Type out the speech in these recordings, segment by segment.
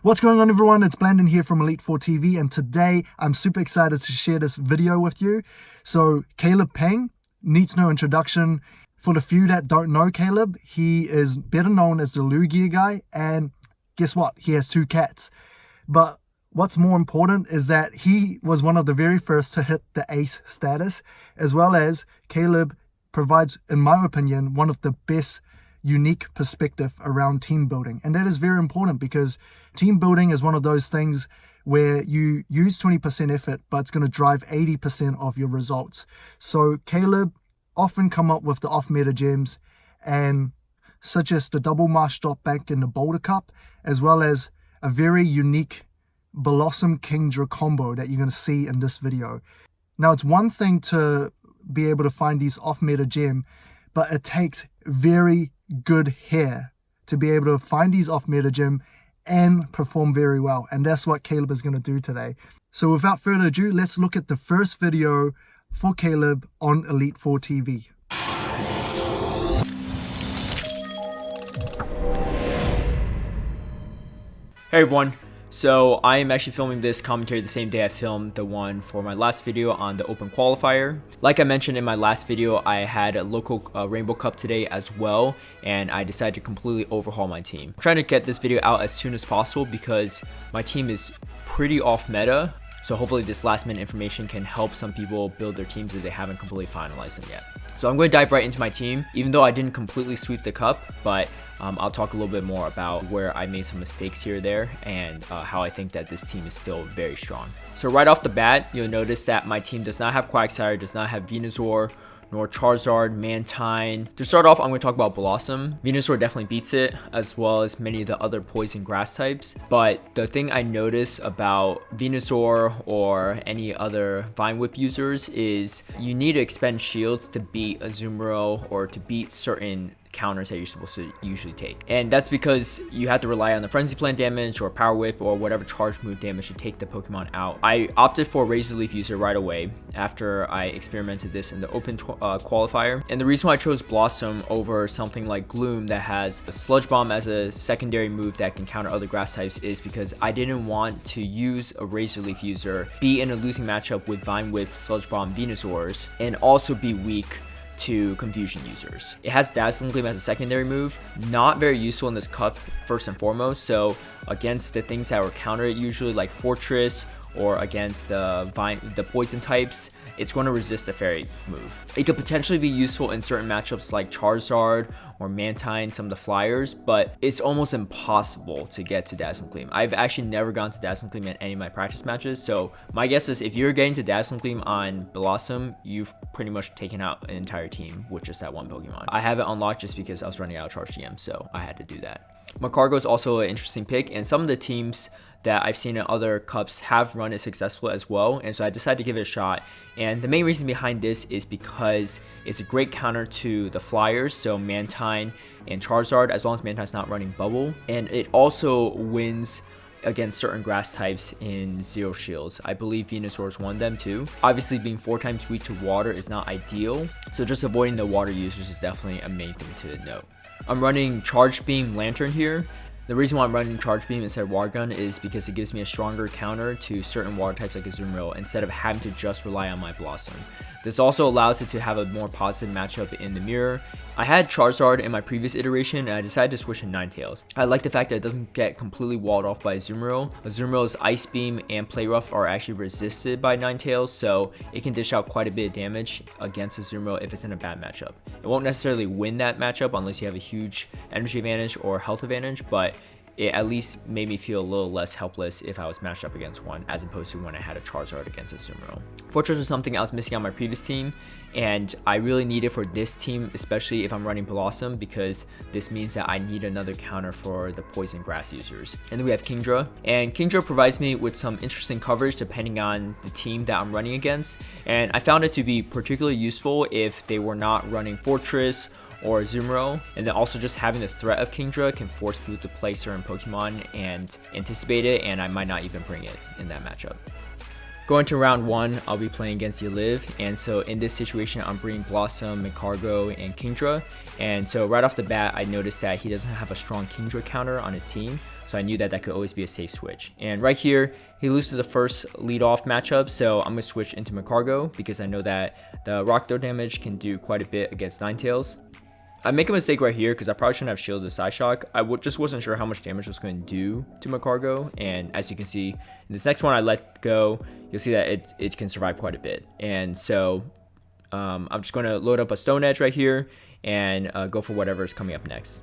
What's going on, everyone? It's Blandon here from Elite4TV, and today I'm super excited to share this video with you. So CalebPeng needs no introduction. For the few that don't know Caleb, he is better known as the Lugia guy, and guess what? He has 2 cats. But what's more important is that he was one of the very first to hit the ace status, as well as Caleb provides, in my opinion, one of the best unique perspective around team building. And that is very important because team building is one of those things where you use 20% effort, but it's going to drive 80% of your results. So Caleb often come up with the off-meta gems, and such as the double marsh drop back in the Boulder Cup, as well as a very unique Blossom Kingdra combo that you're going to see in this video. Now, it's one thing to be able to find these off-meta gem, but it takes very good hair to be able to find these off-meta gem and perform very well. And that's what Caleb is going to do today. So without further ado, let's look at the first video for Caleb on Elite4TV. Hey everyone, so I am actually filming this commentary the same day I filmed the one for my last video on the Open Qualifier. Like I mentioned in my last video, I had a local Rainbow Cup today as well, and I decided to completely overhaul my team. I'm trying to get this video out as soon as possible because my team is pretty off meta. So hopefully this last minute information can help some people build their teams if they haven't completely finalized them yet. So I'm going to dive right into my team, even though I didn't completely sweep the cup, but I'll talk a little bit more about where I made some mistakes here or there and how I think that this team is still very strong. So right off the bat, you'll notice that my team does not have Quagsire, does not have Venusaur, nor Charizard, Mantine. To start off, I'm going to talk about Blossom. Venusaur definitely beats it, as well as many of the other poison grass types. But the thing I notice about Venusaur or any other Vine Whip users is you need to expend shields to beat a Azumarill or to beat certain counters that you're supposed to usually take, and that's because you have to rely on the Frenzy Plant damage or Power Whip or whatever charge move damage to take the Pokemon out. I opted for Razor Leaf user right away after I experimented this in the Open Qualifier, and the reason why I chose Blossom over something like Gloom that has a Sludge Bomb as a secondary move that can counter other grass types is because I didn't want to use a Razor Leaf user, be in a losing matchup with Vine Whip, Sludge Bomb, Venusaurs, and also be weak to confusion users. It has Dazzling Gleam as a secondary move, not very useful in this cup first and foremost. So against the things that were countered usually like Fortress or against the poison types, it's going to resist the fairy move. It could potentially be useful in certain matchups like Charizard or Mantine, some of the flyers, but it's almost impossible to get to Dazzling Gleam. I've actually never gone to Dazzling Gleam in any of my practice matches, so my guess is if you're getting to Dazzling Gleam on Blossom, you've pretty much taken out an entire team with just that one Pokemon. I have it unlocked just because I was running out of Charge GM, so I had to do that. Macargo is also an interesting pick, and some of the teams that I've seen in other cups have run it successful as well, and so I decided to give it a shot. And the main reason behind this is because it's a great counter to the flyers, so Mantine and Charizard, as long as Mantine's not running Bubble, and it also wins against certain grass types in Zero Shields. I believe Venusaur's won them too. Obviously being 4 times weak to water is not ideal, so just avoiding the water users is definitely a main thing to note. I'm running Charge Beam Lantern here. The reason why I'm running Charge Beam instead of Water Gun is because it gives me a stronger counter to certain water types like Azumarill instead of having to just rely on my Blossom. This also allows it to have a more positive matchup in the mirror. I had Charizard in my previous iteration and I decided to switch to Ninetales. I like the fact that it doesn't get completely walled off by Azumarill. Azumarill's Ice Beam and Play Rough are actually resisted by Ninetales, so it can dish out quite a bit of damage against Azumarill if it's in a bad matchup. It won't necessarily win that matchup unless you have a huge energy advantage or health advantage, but it at least made me feel a little less helpless if I was matched up against one as opposed to when I had a Charizard against a Azumarill. Fortress was something I was missing on my previous team, and I really need it for this team, especially if I'm running Blossom, because this means that I need another counter for the poison grass users. And then we have Kingdra, and Kingdra provides me with some interesting coverage depending on the team that I'm running against, and I found it to be particularly useful if they were not running Fortress or Azumarill, and then also just having the threat of Kingdra can force people to play certain Pokemon and anticipate it, and I might not even bring it in that matchup. Going to round 1, I'll be playing against Yeliv, and so in this situation, I'm bringing Blossom, Macargo, and Kingdra, and so right off the bat, I noticed that he doesn't have a strong Kingdra counter on his team, so I knew that that could always be a safe switch. And right here, he loses the first lead-off matchup, so I'm going to switch into Macargo because I know that the rock throw damage can do quite a bit against Ninetales. I make a mistake right here because I probably shouldn't have shielded the Psyshock. Just wasn't sure how much damage it was going to do to Macargo, and as you can see, in this next one I let go, you'll see that it can survive quite a bit. And so I'm just going to load up a Stone Edge right here and go for whatever is coming up next.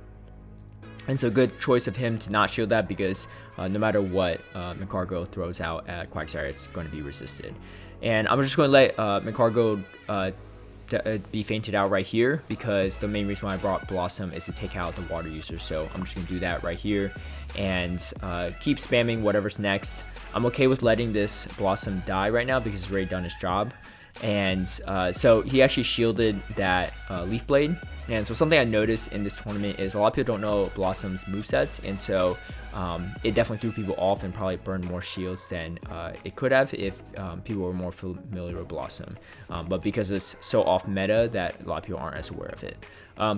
And so good choice of him to not shield that because no matter what Macargo throws out at Quagsire, it's going to be resisted. And I'm just going to let Macargo be fainted out right here because the main reason why I brought Blossom is to take out the water users. So I'm just going to do that right here and keep spamming whatever's next. I'm okay with letting this Blossom die right now because it's already done its job. And so he actually shielded that Leaf Blade. And so something I noticed in this tournament is a lot of people don't know Blossom's movesets, and so it definitely threw people off and probably burned more shields than it could have if people were more familiar with Blossom. But because it's so off meta that a lot of people aren't as aware of it.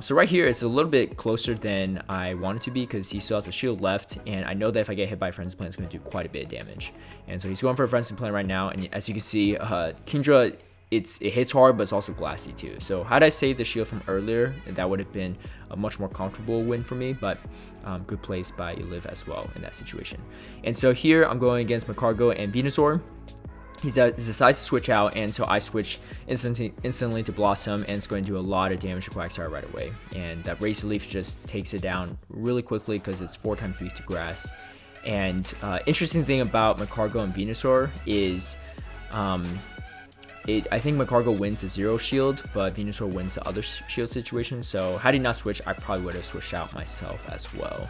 So right here, it's a little bit closer than I want it to be because he still has a shield left, and I know that if I get hit by Frenzy Plant, it's going to do quite a bit of damage. And so he's going for a Frenzy Plant right now, and as you can see, Kingdra, it hits hard, but it's also glassy too. So had I saved the shield from earlier, that would have been a much more comfortable win for me, but good plays by Eliv as well in that situation. And so here I'm going against Macargo and Venusaur. He decides to switch out, and so I switch instantly to Blossom, and it's going to do a lot of damage to Quagsire right away. And that Razor Leaf just takes it down really quickly because it's 4 times weak to grass. And interesting thing about Macargo and Venusaur is I think Macargo wins the 0 shield, but Venusaur wins the other shield situation. So had he not switched, I probably would have switched out myself as well.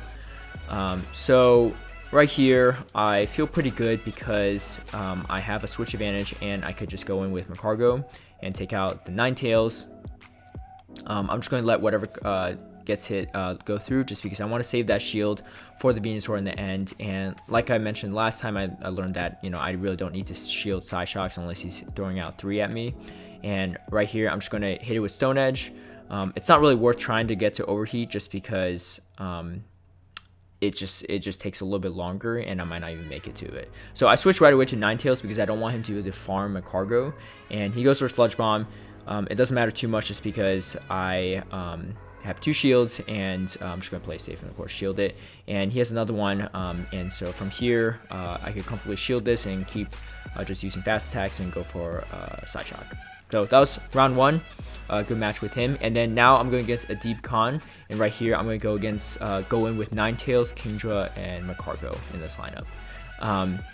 So right here, I feel pretty good because I have a switch advantage and I could just go in with Macargo and take out the Ninetales. I'm just going to let whatever gets hit go through just because I want to save that shield for the Venusaur in the end. And like I mentioned last time, I learned that, you know, I really don't need to shield Psyshocks unless he's throwing out 3 at me. And right here, I'm just going to hit it with Stone Edge. It's not really worth trying to get to overheat just because it just takes a little bit longer and I might not even make it to it. So I switch right away to Ninetales because I don't want him to be able to farm a Macargo, and he goes for a Sludge Bomb. It doesn't matter too much just because I have 2 shields, and I'm just going to play safe and of course shield it. And he has another one, and so from here I could comfortably shield this and keep just using fast attacks and go for Psyshock. So that was round 1. Good match with him. And then now I'm going against a Deep Khan, and right here I'm going to go in with Ninetales, Kingdra, and Macargo in this lineup.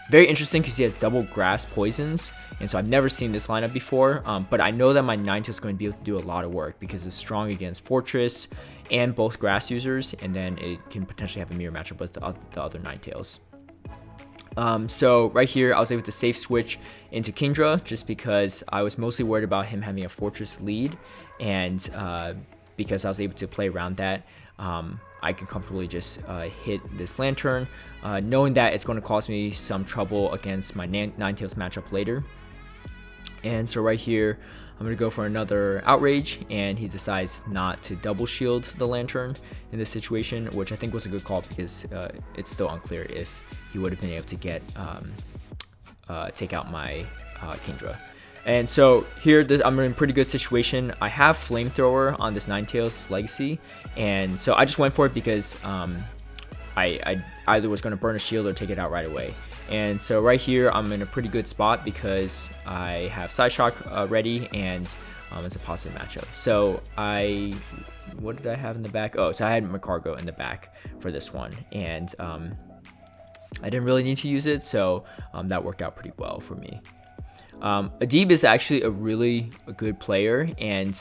Very interesting because he has double grass poisons, and so I've never seen this lineup before, but I know that my Ninetales is going to be able to do a lot of work because it's strong against Fortress and both grass users, and then it can potentially have a mirror matchup with the other Ninetales. So right here, I was able to safe switch into Kingdra just because I was mostly worried about him having a Fortress lead, and because I was able to play around that, I can comfortably just hit this Lantern, knowing that it's going to cause me some trouble against my Ninetales matchup later. And so right here, I'm going to go for another Outrage, and he decides not to double shield the Lantern in this situation, which I think was a good call because it's still unclear if he would have been able to get take out my Kingdra. And so here, I'm in a pretty good situation. I have Flamethrower on this Ninetales Legacy, and so I just went for it because I either was going to burn a shield or take it out right away. And so right here, I'm in a pretty good spot because I have Psyshock ready, and it's a positive matchup. So what did I have in the back? Oh, so I had Macargo in the back for this one, and I didn't really need to use it, so that worked out pretty well for me. Adib is actually a really good player, and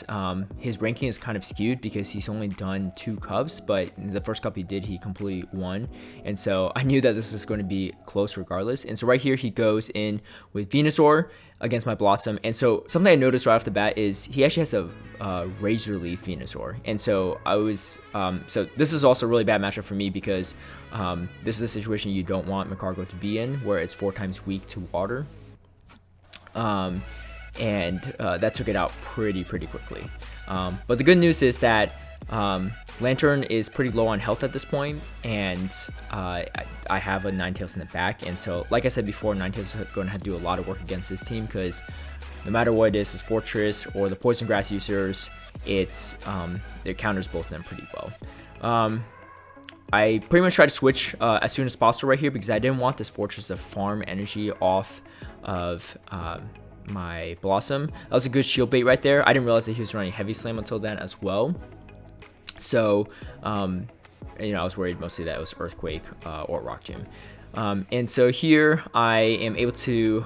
his ranking is kind of skewed because he's only done 2 cups, but the first cup he did, he completely won, and so I knew that this was going to be close regardless. And so right here, he goes in with Venusaur against my Blossom, and so something I noticed right off the bat is he actually has a Razor Leaf Venusaur, and so I was so this is also a really bad matchup for me because this is a situation you don't want Macargo to be in, where it's 4 times weak to water. And that took it out pretty quickly. But the good news is that Lantern is pretty low on health at this point, and I have a Ninetales in the back, and so like I said before, Ninetales is going to have to do a lot of work against this team because no matter what it is, his Fortress or the Poison Grass users, it counters both of them pretty well. I pretty much tried to switch as soon as possible right here because I didn't want this Fortress to farm energy off of my Blossom. That was a good shield bait right there. I didn't realize that he was running Heavy Slam until then as well. So, you know, I was worried mostly that it was Earthquake or Rock Gym. And so here I am able to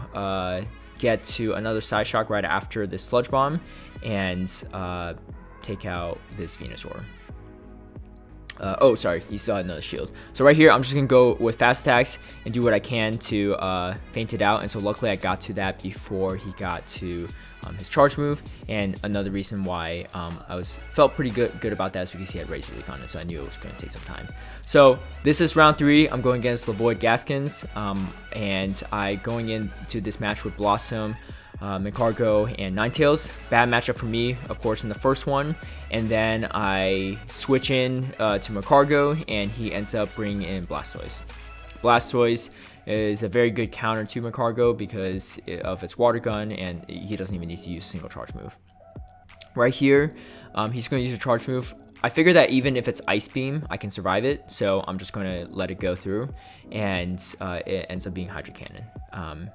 get to another Side Shock right after this Sludge Bomb and take out this Venusaur. Oh, sorry, he still had another shield. So right here, I'm just going to go with fast attacks and do what I can to feint it out. And so luckily I got to that before he got to his charge move. And another reason why I felt pretty good about that is because he had Razor Leaf on it. So I knew it was going to take some time. So this is round 3. I'm going against Lavoid Gaskins. And I going into this match with Blossom, Magcargo, and Ninetales. Bad matchup for me, of course, in the first one. And then I switch in to Magcargo, and he ends up bringing in Blastoise. Blastoise is a very good counter to Magcargo because of its Water Gun, and he doesn't even need to use a single charge move. Right here, he's going to use a charge move. I figure that even if it's Ice Beam, I can survive it, so I'm just going to let it go through, and it ends up being Hydro Cannon.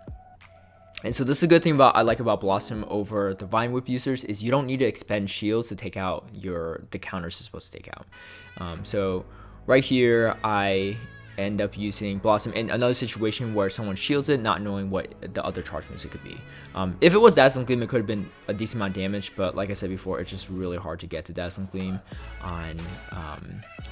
And so this is a good thing I like about Blossom over the Vine Whip users is you don't need to expend shields to take out the counters it's supposed to take out. So right here, I end up using Blossom in another situation where someone shields it, not knowing what the other charge moves it could be. If it was Dazzling Gleam, it could have been a decent amount of damage, but like I said before, it's just really hard to get to Dazzling Gleam on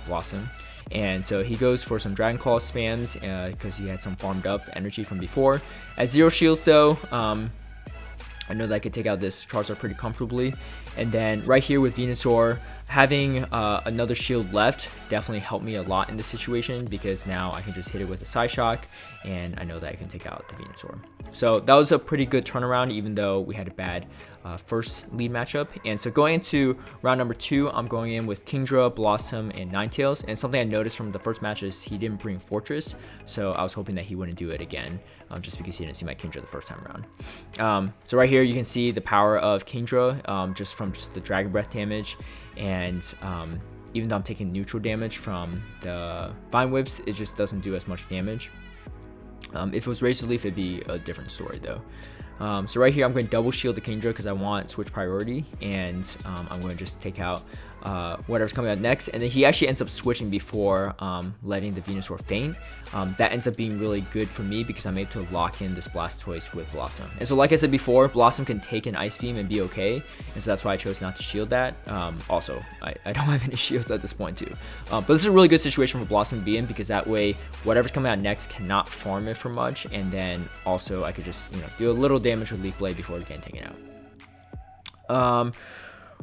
Blossom. And so he goes for some Dragon Claw spams because he had some farmed up energy from before. At 0 shields though, I know that I could take out this Charizard pretty comfortably. And then right here with Venusaur, having another shield left definitely helped me a lot in this situation because now I can just hit it with a Side Shock and I know that I can take out the Venusaur. So that was a pretty good turnaround even though we had a bad first lead matchup. And so going into round number 2, I'm going in with Kingdra, Blossom, and Ninetales. And something I noticed from the first match is he didn't bring Fortress, so I was hoping that he wouldn't do it again just because he didn't see my Kingdra the first time around. So right here you can see the power of Kingdra just from the Dragon Breath damage, and even though I'm taking neutral damage from the Vine Whips, it just doesn't do as much damage. If it was Razor Leaf, it'd be a different story though. So right here, I'm going to double shield the Kingdra because I want switch priority, and I'm going to just take out whatever's coming out next. And then he actually ends up switching before letting the Venusaur faint. That ends up being really good for me because I'm able to lock in this Blastoise with Blossom. And so like I said before, Blossom can take an Ice Beam and be okay, and so that's why I chose not to shield that. Also, I don't have any shields at this point too. But this is a really good situation for Blossom to be in because that way, whatever's coming out next cannot farm it for much, and then also I could just do a little damage with Leaf Blade before it can take it out.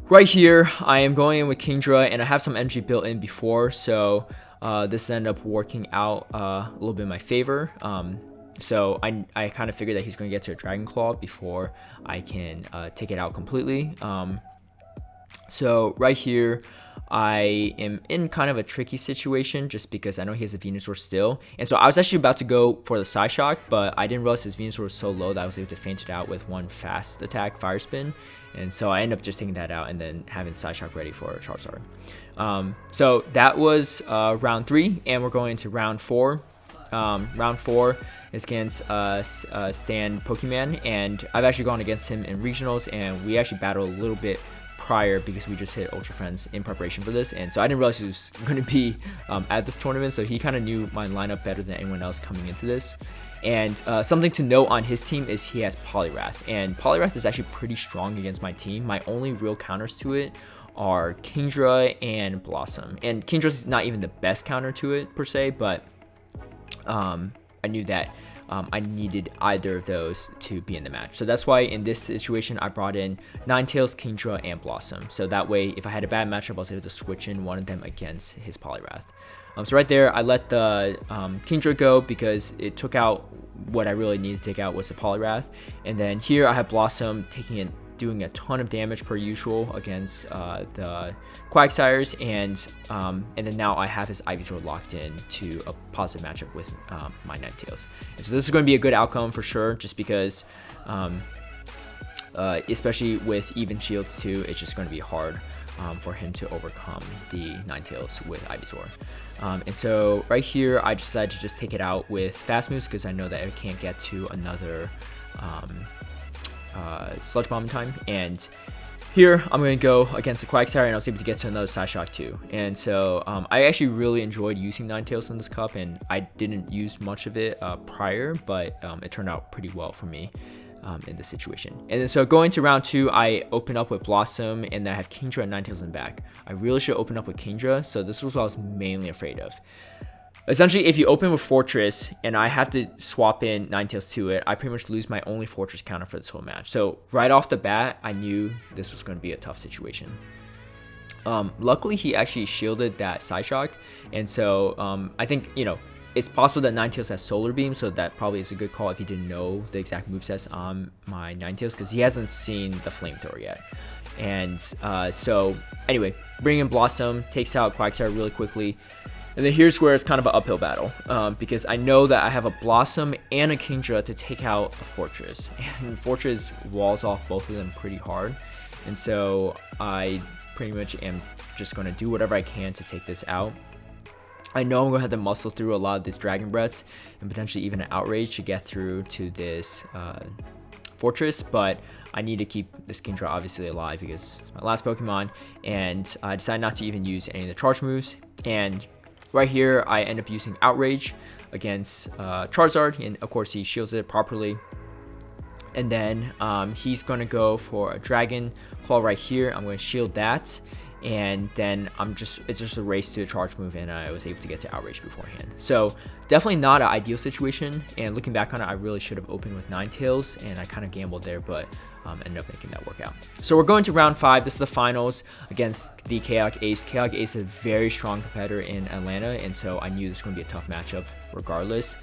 Right here, I am going in with Kingdra, and I have some energy built in before, so this ended up working out a little bit in my favor. So I kind of figured that he's going to get to a Dragon Claw before I can take it out completely. So right here, I am in kind of a tricky situation just because I know he has a Venusaur still. And so I was actually about to go for the Side Shock, but I didn't realize his Venusaur was so low that I was able to feint it out with one fast attack Fire Spin. And so I ended up just taking that out and then having Side Shock ready for Charizard. So that was round 3, and we're going into round 4. Round 4 is against Stan Pokemon, and I've actually gone against him in regionals, and we actually battled a little bit prior because we just hit Ultra Friends in preparation for this, and so I didn't realize he was going to be at this tournament, so he kind of knew my lineup better than anyone else coming into this. And something to note on his team is he has Poliwrath, and Poliwrath is actually pretty strong against my team. My only real counters to it are Kingdra and Blossom, and Kingdra's not even the best counter to it per se, but I knew that I needed either of those to be in the match. So that's why in this situation, I brought in Ninetales, Kingdra, and Blossom. So that way, if I had a bad matchup, I was able to switch in one of them against his Poliwrath. So right there, I let the Kingdra go because it took out what I really needed to take out was the Poliwrath. And then here I have Blossom taking it doing a ton of damage per usual against the Quagsires, and then now I have his Ivysaur locked in to a positive matchup with my Ninetales. And so this is going to be a good outcome for sure, just because especially with even shields too, it's just going to be hard for him to overcome the Ninetales with Ivysaur. And so right here, I decided to just take it out with Fast Moves because I know that it can't get to another Sludge Bomb in time. And here, I'm going to go against the Quagsire, and I was able to get to another Side Shock too. And so I actually really enjoyed using Ninetales in this cup, and I didn't use much of it prior, but it turned out pretty well for me in this situation. And then so going to round 2, I open up with Blossom, and then I have Kingdra and Ninetales in the back. I really should open up with Kingdra, so this was what I was mainly afraid of. Essentially, if you open with Fortress and I have to swap in Ninetales to it, I pretty much lose my only Fortress counter for this whole match. So right off the bat, I knew this was going to be a tough situation. Luckily, he actually shielded that Side Shock, and so I think, you know, it's possible that Ninetales has Solar Beam, so that probably is a good call if you didn't know the exact movesets on my Ninetales, because he hasn't seen the Flamethrower yet. And so anyway, bringing in Blossom takes out Quagsire really quickly. And then here's where it's kind of an uphill battle, because I know that I have a Blossom and a Kingdra to take out a Fortress, and Fortress walls off both of them pretty hard. And so I pretty much am just going to do whatever I can to take this out. I know I'm going to have to muscle through a lot of these Dragon Breaths and potentially even an Outrage to get through to this Fortress, but I need to keep this Kingdra obviously alive because it's my last Pokemon, and I decided not to even use any of the charge moves. And right here, I end up using Outrage against Charizard, and of course he shields it properly. And then he's going to go for a Dragon Claw right here. I'm going to shield that, and then it's just a race to a charge move, and I was able to get to Outrage beforehand. So definitely not an ideal situation, and looking back on it, I really should have opened with Ninetales, and I kind of gambled there, but ended up making that work out. So we're going to round 5. This is the finals against the Chaotic Ace. Chaotic Ace is a very strong competitor in Atlanta, and so I knew this was going to be a tough matchup regardless.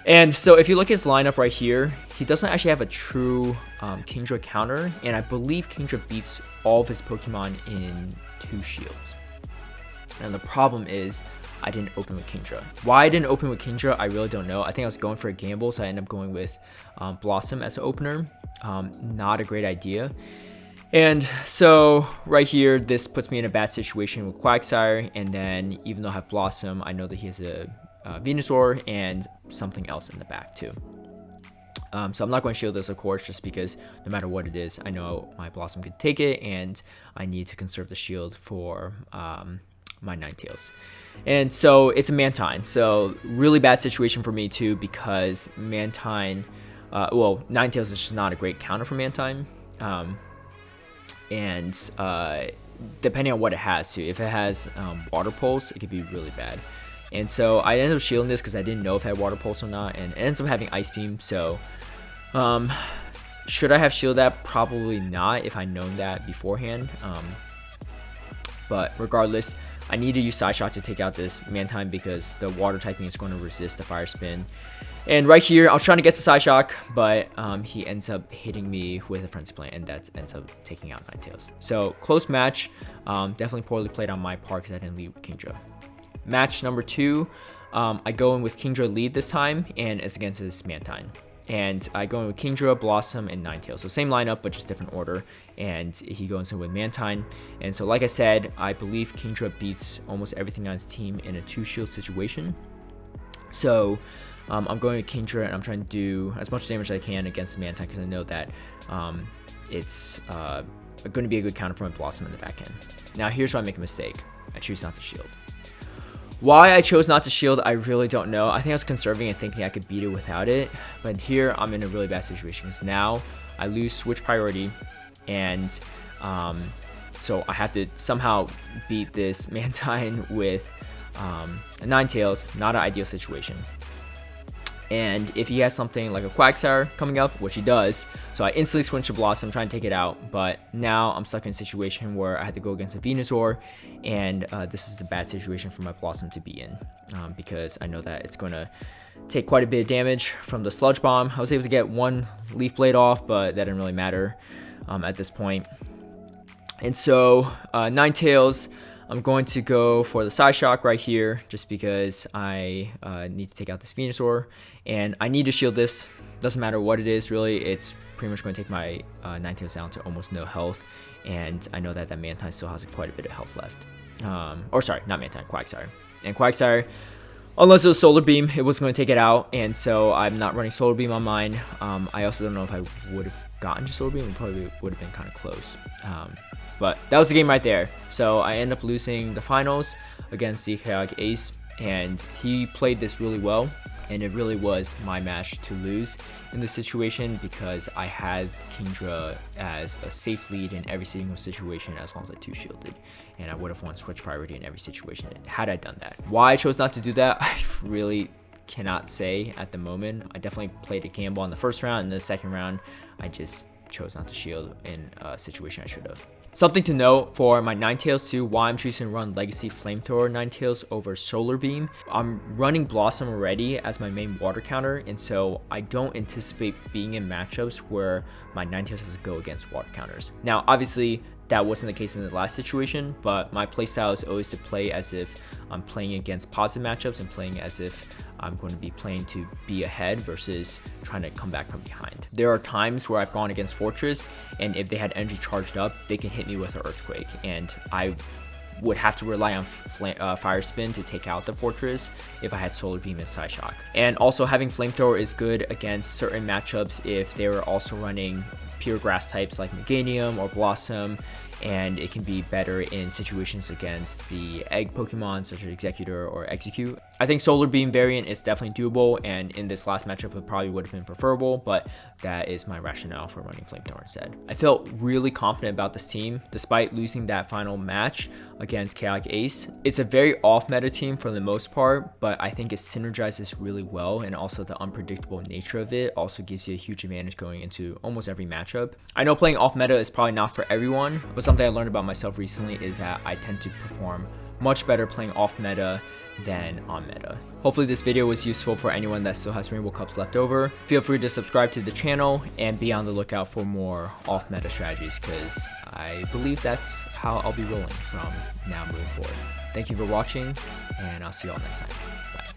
And so if you look at his lineup right here, he doesn't actually have a true Kingdra counter, and I believe Kingdra beats all of his Pokemon in 2 shields. And the problem is I didn't open with Kingdra. Why I didn't open with Kingdra, I really don't know. I think I was going for a gamble, so I ended up going with Blossom as an opener. Not a great idea. And so right here, this puts me in a bad situation with Quagsire, and then even though I have Blossom, I know that he has a Venusaur and something else in the back too. So I'm not going to shield this, of course, just because no matter what it is, I know my Blossom could take it, and I need to conserve the shield for my Ninetales. And so it's a Mantine, so really bad situation for me too, because Mantine, well, Ninetales is just not a great counter for Mantine, and depending on what it has too, if it has Water Pulse, it could be really bad. And so I ended up shielding this because I didn't know if it had Water Pulse or not, and it ends up having Ice Beam. So should I have shielded that? Probably not if I'd known that beforehand. But regardless, I need to use Side Shock to take out this Mantine because the Water typing is going to resist the Fire Spin. And right here, I was trying to get to Side Shock, but he ends up hitting me with a Frenzy Plant, and that ends up taking out Ninetales. So close match, definitely poorly played on my part because I didn't lead with Kingdra. Match number 2, I go in with Kingdra lead this time, and it's against this Mantine. And I go in with Kingdra, Blossom, and Ninetales. So same lineup, but just different order. And he goes in with Mantine. And so like I said, I believe Kingdra beats almost everything on his team in a 2-shield situation. So I'm going with Kingdra, and I'm trying to do as much damage as I can against the Mantine because I know that it's going to be a good counter for my Blossom in the back end. Now here's where I make a mistake. I choose not to shield. Why I chose not to shield, I really don't know. I think I was conserving and thinking I could beat it without it. But here, I'm in a really bad situation because now I lose switch priority. And so I have to somehow beat this Mantine with a Ninetales. Not an ideal situation. And if he has something like a Quagsire coming up, which he does, so I instantly switch to Blossom, trying to take it out. But now I'm stuck in a situation where I had to go against a Venusaur, and this is the bad situation for my Blossom to be in, because I know that it's going to take quite a bit of damage from the Sludge Bomb. I was able to get one Leaf Blade off, but that didn't really matter. at this point. And so Ninetales, I'm going to go for the side shock right here just because I need to take out this Venusaur, and I need to shield this. Doesn't matter what it is, really. It's pretty much going to take my Ninetales down to almost no health, and I know that that Mantine still has quite a bit of health left. Or sorry, not Mantine, Quagsire. And Quagsire, unless it was Solar Beam, it was going to take it out, and so I'm not running Solar Beam on mine. I also don't know if I would have gotten to Solar Beam. It probably would have been kind of close. But that was the game right there. So I end up losing the finals against the Quag Ace, and he played this really well, and it really was my match to lose in this situation because I had Kingdra as a safe lead in every single situation as long as I 2-shielded, and I would have won switch priority in every situation had I done that. Why I chose not to do that, I really cannot say at the moment. I definitely played a gamble on the first round, and the second round I just chose not to shield in a situation I should have. Something to note for my Ninetales too, why I'm choosing to run Legacy Flamethrower Ninetales over Solar Beam. I'm running Blossom already as my main water counter, and so I don't anticipate being in matchups where my Ninetales has to go against water counters. Now, obviously, that wasn't the case in the last situation, but my playstyle is always to play as if I'm playing against positive matchups and playing as if I'm going to be playing to be ahead versus trying to come back from behind. There are times where I've gone against Fortress, and if they had energy charged up, they can hit me with an Earthquake, and I would have to rely on Fire Spin to take out the Fortress if I had Solar Beam and Side Shock. And also having Flamethrower is good against certain matchups if they were also running pure grass types like Meganium or Blossom, and it can be better in situations against the egg Pokemon such as Executor or Execute. I think Solar Beam variant is definitely doable, and in this last matchup it probably would have been preferable, but that is my rationale for running Flamethrower instead. I felt really confident about this team despite losing that final match against Quag Ace. It's a very off-meta team for the most part, but I think it synergizes really well, and also the unpredictable nature of it also gives you a huge advantage going into almost every matchup. I know playing off-meta is probably not for everyone, but something I learned about myself recently is that I tend to perform much better playing off-meta than on meta. Hopefully this video was useful for anyone that still has Rainbow Cups left over. Feel free to subscribe to the channel and be on the lookout for more off-meta strategies, because I believe that's how I'll be rolling from now moving forward. Thank you for watching, and I'll see you all next time. Bye.